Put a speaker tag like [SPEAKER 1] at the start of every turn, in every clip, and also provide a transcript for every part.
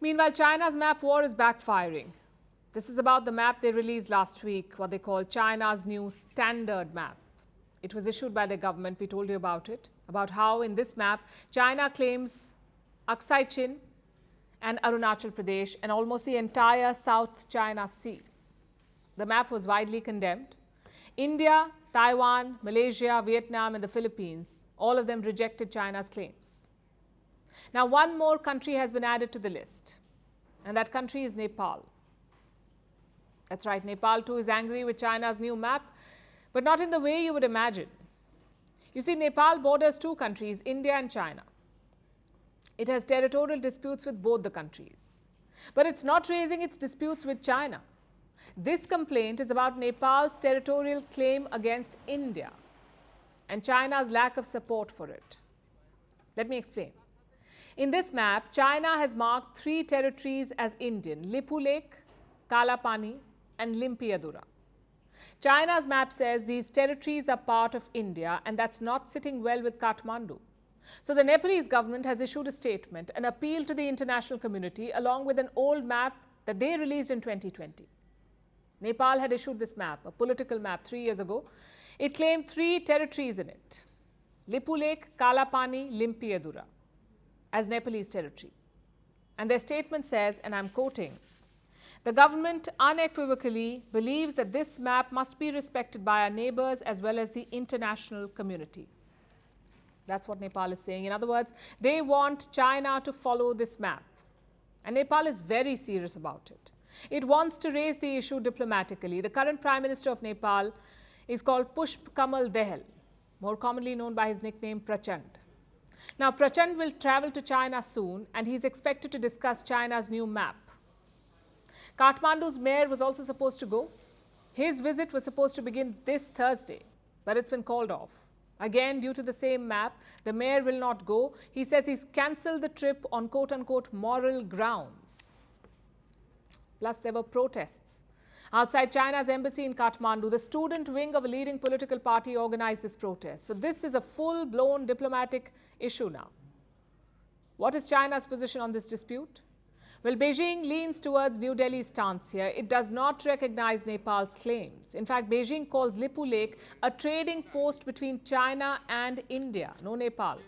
[SPEAKER 1] Meanwhile, China's map war is backfiring. This is about the map they released last week, what they call China's new standard map. It was issued by the government. We told you about it, about how in this map, China claims Aksai Chin and Arunachal Pradesh and almost the entire South China Sea. The map was widely condemned. India, Taiwan, Malaysia, Vietnam and the Philippines, all of them rejected China's claims. Now, one more country has been added to the list, and that country is Nepal. That's right, Nepal too is angry with China's new map, but not in the way you would imagine. You see, Nepal borders two countries, India and China. It has territorial disputes with both the countries, but it's not raising its disputes with China. This complaint is about Nepal's territorial claim against India and China's lack of support for it. Let me explain. In this map, China has marked three territories as Indian: Lipu Lake, Kalapani and Limpiadura. China's map says these territories are part of India, and that's not sitting well with Kathmandu. So the Nepalese government has issued a statement, an appeal to the international community, along with an old map that they released in 2020. Nepal had issued this map, a political map, 3 years ago. It claimed three territories in it: Lipu Lake, Kalapani, Limpiadura, as Nepalese territory. And their statement says, and I'm quoting, "The government unequivocally believes that this map must be respected by our neighbors as well as the international community." That's what Nepal is saying. In other words, they want China to follow this map. And Nepal is very serious about it. It wants to raise the issue diplomatically. The current Prime Minister of Nepal is called Pushp Kamal Dahal, more commonly known by his nickname Prachand. Now, Prachand will travel to China soon, and he's expected to discuss China's new map. Kathmandu's mayor was also supposed to go. His visit was supposed to begin this Thursday, but it's been called off. Again, due to the same map, the mayor will not go. He says he's cancelled the trip on quote-unquote moral grounds. Plus, there were protests. Outside China's embassy in Kathmandu, the student wing of a leading political party organized this protest. So this is a full-blown diplomatic issue now. What is China's position on this dispute? Well, Beijing leans towards New Delhi's stance here. It does not recognize Nepal's claims. In fact, Beijing calls Lipu Lake a trading post between China and India, no Nepal.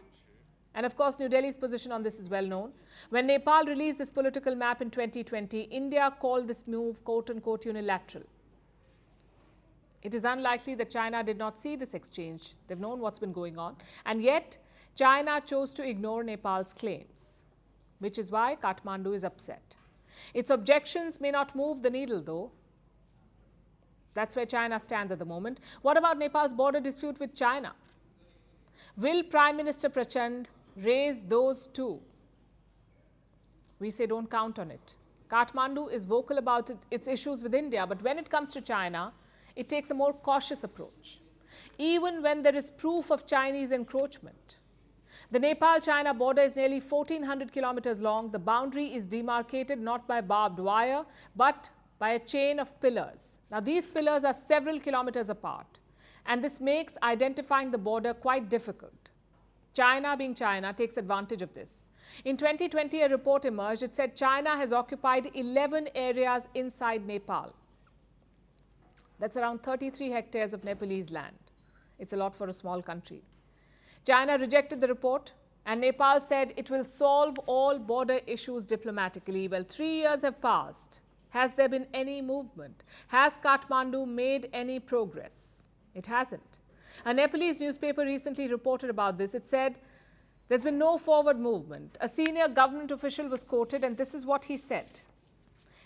[SPEAKER 1] And of course, New Delhi's position on this is well known. When Nepal released this political map in 2020, India called this move quote-unquote unilateral. It is unlikely that China did not see this exchange. They've known what's been going on. And yet, China chose to ignore Nepal's claims, which is why Kathmandu is upset. Its objections may not move the needle, though. That's where China stands at the moment. What about Nepal's border dispute with China? Will Prime Minister Prachand raise those too? We say don't count on it. Kathmandu is vocal about its issues with India, but when it comes to China, it takes a more cautious approach, even when there is proof of Chinese encroachment. The Nepal-China border is nearly 1,400 kilometers long. The boundary is demarcated not by barbed wire, but by a chain of pillars. Now, these pillars are several kilometers apart, and this makes identifying the border quite difficult. China, being China, takes advantage of this. In 2020, a report emerged. It said China has occupied 11 areas inside Nepal. That's around 33 hectares of Nepalese land. It's a lot for a small country. China rejected the report, and Nepal said it will solve all border issues diplomatically. Well, 3 years have passed. Has there been any movement? Has Kathmandu made any progress? It hasn't. A Nepalese newspaper recently reported about this. It said there's been no forward movement. A senior government official was quoted, and this is what he said.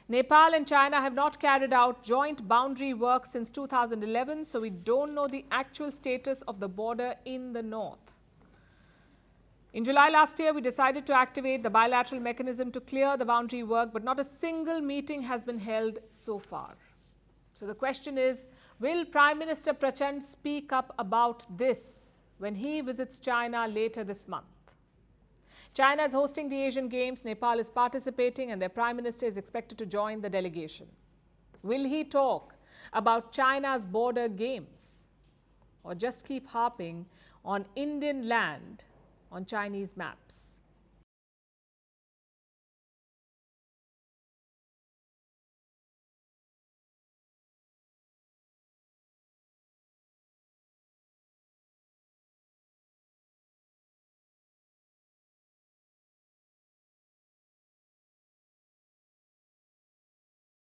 [SPEAKER 1] Nepal and China have not carried out joint boundary work since 2011, so we don't know the actual status of the border in the north. In July last year, we decided to activate the bilateral mechanism to clear the boundary work, but not a single meeting has been held so far. So the question is, will Prime Minister Prachand speak up about this when he visits China later this month? China is hosting the Asian Games, Nepal is participating, and their Prime Minister is expected to join the delegation. Will he talk about China's border games, or just keep harping on Indian land on Chinese maps?